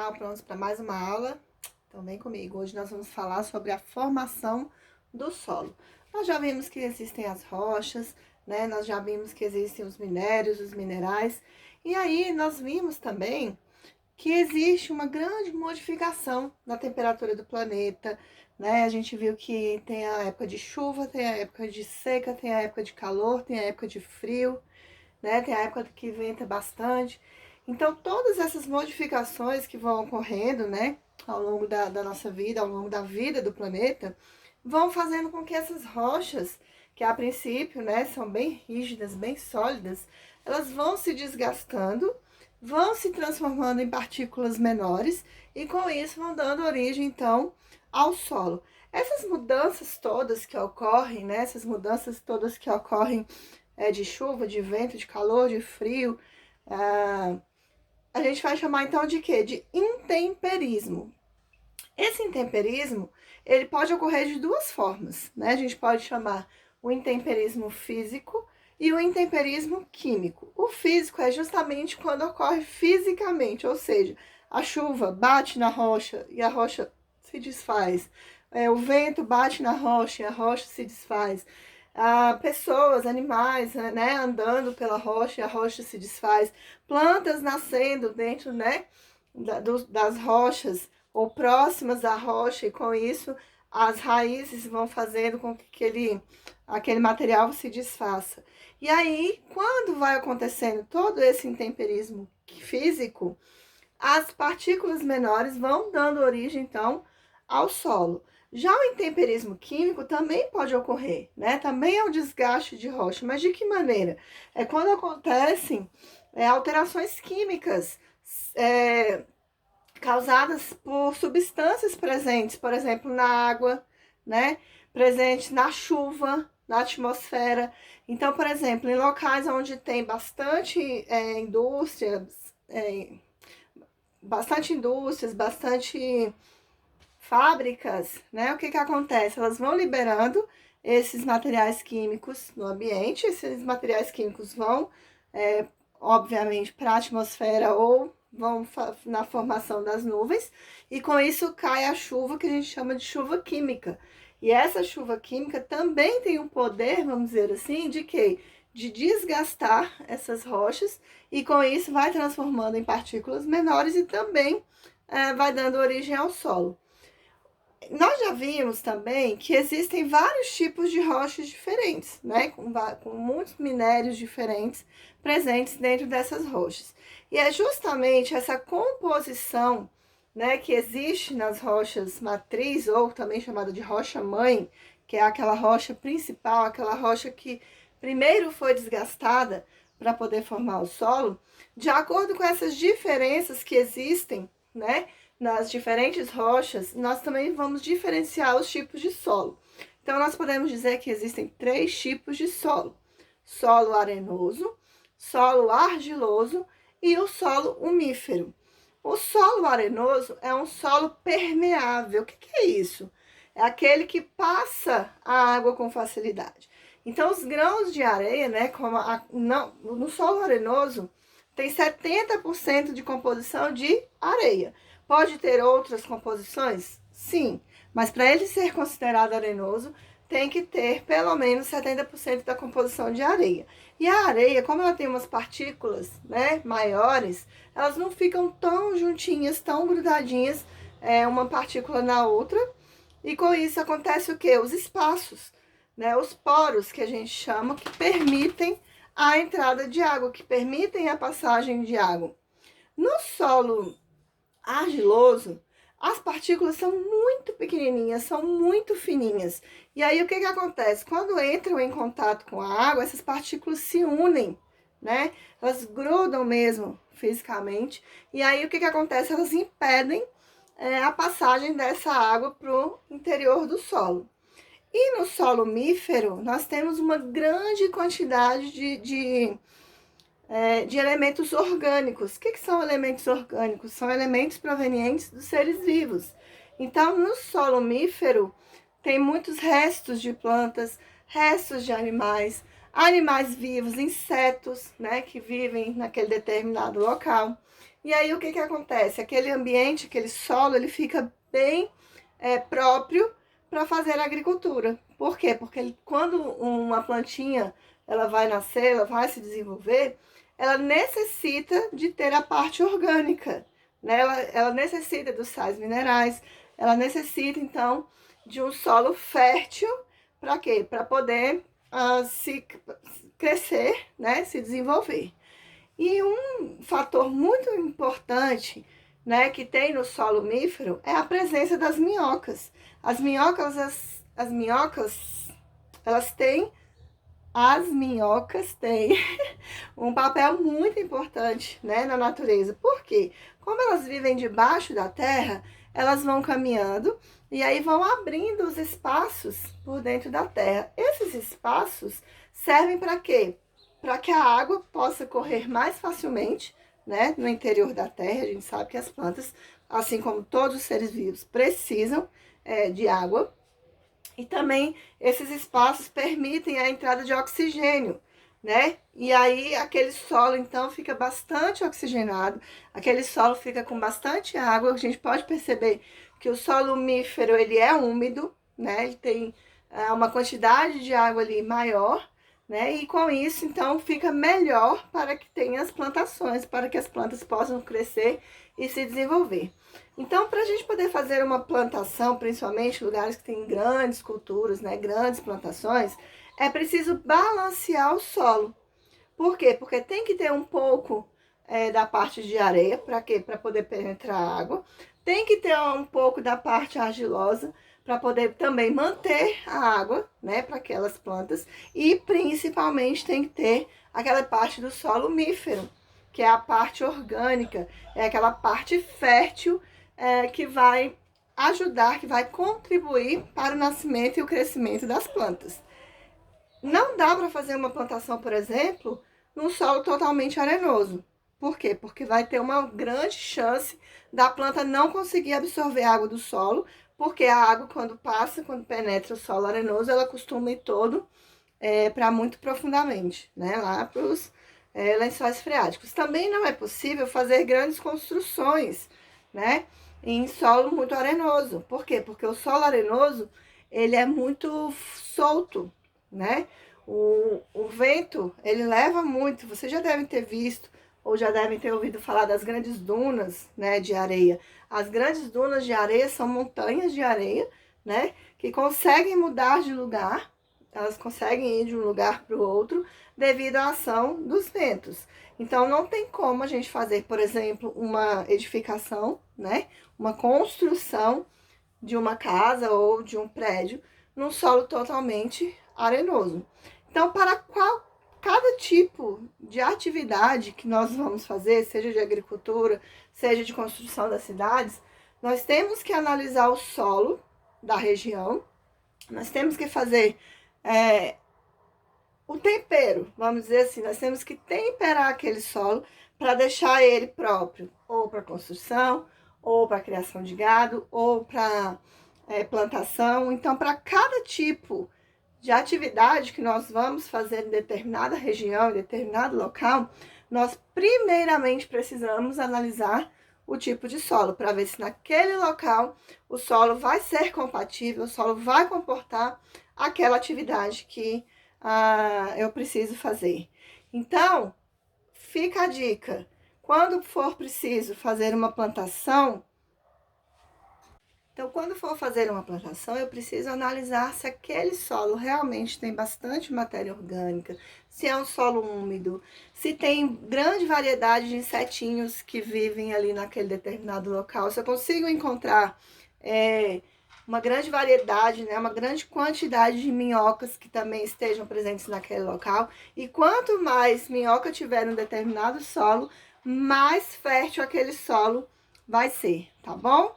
pessoal, prontos para mais uma aula? Então vem comigo, hoje nós vamos falar sobre a formação do solo. Nós já vimos que existem as rochas, né? Nós já vimos que existem os minérios, os minerais. E aí nós vimos também que existe uma grande modificação na temperatura do planeta, né? A gente viu que tem a época de chuva, tem a época de seca, tem a época de calor, tem a época de frio, né? Tem a época que venta bastante. Então, todas essas modificações que vão ocorrendo, né, ao longo da nossa vida, ao longo da vida do planeta, vão fazendo com que essas rochas, que a princípio, né, são bem rígidas, bem sólidas, elas vão se desgastando, vão se transformando em partículas menores e com isso vão dando origem, então, ao solo. Essas mudanças todas que ocorrem, né, essas mudanças todas que ocorrem de chuva, de vento, de calor, de frio, a gente vai chamar então de quê? De intemperismo. Esse intemperismo, ele pode ocorrer de duas formas, né? A gente pode chamar o intemperismo físico e o intemperismo químico. O físico é justamente quando ocorre fisicamente, ou seja, a chuva bate na rocha e a rocha se desfaz. O vento bate na rocha e a rocha se desfaz. Pessoas, animais, né, andando pela rocha e a rocha se desfaz. Plantas nascendo dentro, né, das rochas ou próximas à rocha, e com isso as raízes vão fazendo com que aquele material se desfaça. E aí, quando vai acontecendo todo esse intemperismo físico, as partículas menores vão dando origem, então, ao solo. Já o intemperismo químico também pode ocorrer, né? Também é o desgaste de rocha, mas de que maneira? É quando acontecem alterações químicas causadas por substâncias presentes, por exemplo, na água, né? Presentes na chuva, na atmosfera. Então, por exemplo, em locais onde tem bastante indústrias, bastante fábricas, né? O que que acontece? Elas vão liberando esses materiais químicos no ambiente, esses materiais químicos vão, obviamente, para a atmosfera ou vão na formação das nuvens, e com isso cai a chuva que a gente chama de chuva química. E essa chuva química também tem um poder, vamos dizer assim, de quê? De desgastar essas rochas, e com isso vai transformando em partículas menores e também vai dando origem ao solo. Nós já vimos também que existem vários tipos de rochas diferentes, né? Com muitos minérios diferentes presentes dentro dessas rochas. E é justamente essa composição, né, que existe nas rochas matriz, ou também chamada de rocha-mãe, que é aquela rocha principal, aquela rocha que primeiro foi desgastada para poder formar o solo. De acordo com essas diferenças que existem, né, nas diferentes rochas, nós também vamos diferenciar os tipos de solo. Então, nós podemos dizer que existem 3 tipos de solo: solo arenoso, solo argiloso e o solo umífero. O solo arenoso é um solo permeável. O que é isso? É aquele que passa a água com facilidade. Então, os grãos de areia, né, no solo arenoso, tem 70% de composição de areia. Pode ter outras composições? Sim, mas para ele ser considerado arenoso, tem que ter pelo menos 70% da composição de areia. E a areia, como ela tem umas partículas, né, maiores, elas não ficam tão juntinhas, tão grudadinhas, uma partícula na outra. E com isso acontece o quê? Os espaços, né, os poros que a gente chama, que permitem a entrada de água, que permitem a passagem de água. No solo argiloso, as partículas são muito pequenininhas, são muito fininhas. E aí o que que acontece? Quando entram em contato com a água, essas partículas se unem, né? Elas grudam mesmo fisicamente. E aí o que que acontece? Elas impedem a passagem dessa água para o interior do solo. E no solo umífero, nós temos uma grande quantidade de elementos orgânicos. O que são elementos orgânicos? São elementos provenientes dos seres vivos. Então, no solo umífero, tem muitos restos de plantas, restos de animais. animais vivos, insetos, né, que vivem naquele determinado local. E aí o que que acontece? Aquele ambiente, aquele solo, ele fica bem próprio para fazer a agricultura. Por quê? Porque quando uma plantinha ela vai nascer, ela vai se desenvolver, ela necessita de ter a parte orgânica, né? Ela necessita dos sais minerais, ela necessita, então, de um solo fértil, para quê? Para poder se crescer, né? Se desenvolver. E um fator muito importante, né, que tem no solo mífero é a presença das minhocas. As minhocas, as minhocas têm um papel muito importante, né, na natureza. Por quê? Como elas vivem debaixo da terra, elas vão caminhando e aí vão abrindo os espaços por dentro da terra. Esses espaços servem para quê? Para que a água possa correr mais facilmente, né, no interior da terra. A gente sabe que as plantas, assim como todos os seres vivos, precisam de água. E também esses espaços permitem a entrada de oxigênio, né? E aí aquele solo então fica bastante oxigenado, aquele solo fica com bastante água. A gente pode perceber que o solo mífero ele é úmido, né? Ele tem uma quantidade de água ali maior, né? E com isso então fica melhor para que tenha as plantações, para que as plantas possam crescer e se desenvolver. Então, para a gente poder fazer uma plantação, principalmente em lugares que tem grandes culturas, né, grandes plantações, é preciso balancear o solo. Por quê? Porque tem que ter um pouco da parte de areia, para quê? Para poder penetrar a água. Tem que ter um pouco da parte argilosa, para poder também manter a água, né, para aquelas plantas. E, principalmente, tem que ter aquela parte do solo mífero, que é a parte orgânica, é aquela parte fértil, que vai ajudar, que vai contribuir para o nascimento e o crescimento das plantas. Não dá para fazer uma plantação, por exemplo, num solo totalmente arenoso. Por quê? Porque vai ter uma grande chance da planta não conseguir absorver a água do solo, porque a água, quando passa, quando penetra o solo arenoso, ela costuma ir todo para muito profundamente, né? Lá para os lençóis freáticos. Também não é possível fazer grandes construções, né? Em solo muito arenoso. Por quê? Porque o solo arenoso, ele é muito solto, né? O vento, ele leva muito. Vocês já devem ter visto ou já devem ter ouvido falar das grandes dunas, né, de areia. As grandes dunas de areia são montanhas de areia, né, que conseguem mudar de lugar. Elas conseguem ir de um lugar para o outro devido à ação dos ventos. Então, não tem como a gente fazer, por exemplo, uma edificação, né? Uma construção de uma casa ou de um prédio num solo totalmente arenoso. Então, para cada tipo de atividade que nós vamos fazer, seja de agricultura, seja de construção das cidades, nós temos que analisar o solo da região, nós temos que fazer o tempero, vamos dizer assim, nós temos que temperar aquele solo para deixar ele próprio, ou para construção, ou para criação de gado, ou para plantação. Então, para cada tipo de atividade que nós vamos fazer em determinada região, em determinado local, nós primeiramente precisamos analisar o tipo de solo, para ver se naquele local o solo vai ser compatível, o solo vai comportar aquela atividade que eu preciso fazer. Então, fica a dica. Quando for preciso fazer uma plantação, eu preciso analisar se aquele solo realmente tem bastante matéria orgânica, se é um solo úmido, se tem grande variedade de insetinhos que vivem ali naquele determinado local, se eu consigo encontrar uma grande variedade, né, uma grande quantidade de minhocas que também estejam presentes naquele local. E quanto mais minhoca tiver em um determinado solo, mais fértil aquele solo vai ser, tá bom?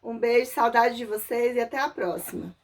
Um beijo, saudade de vocês e até a próxima.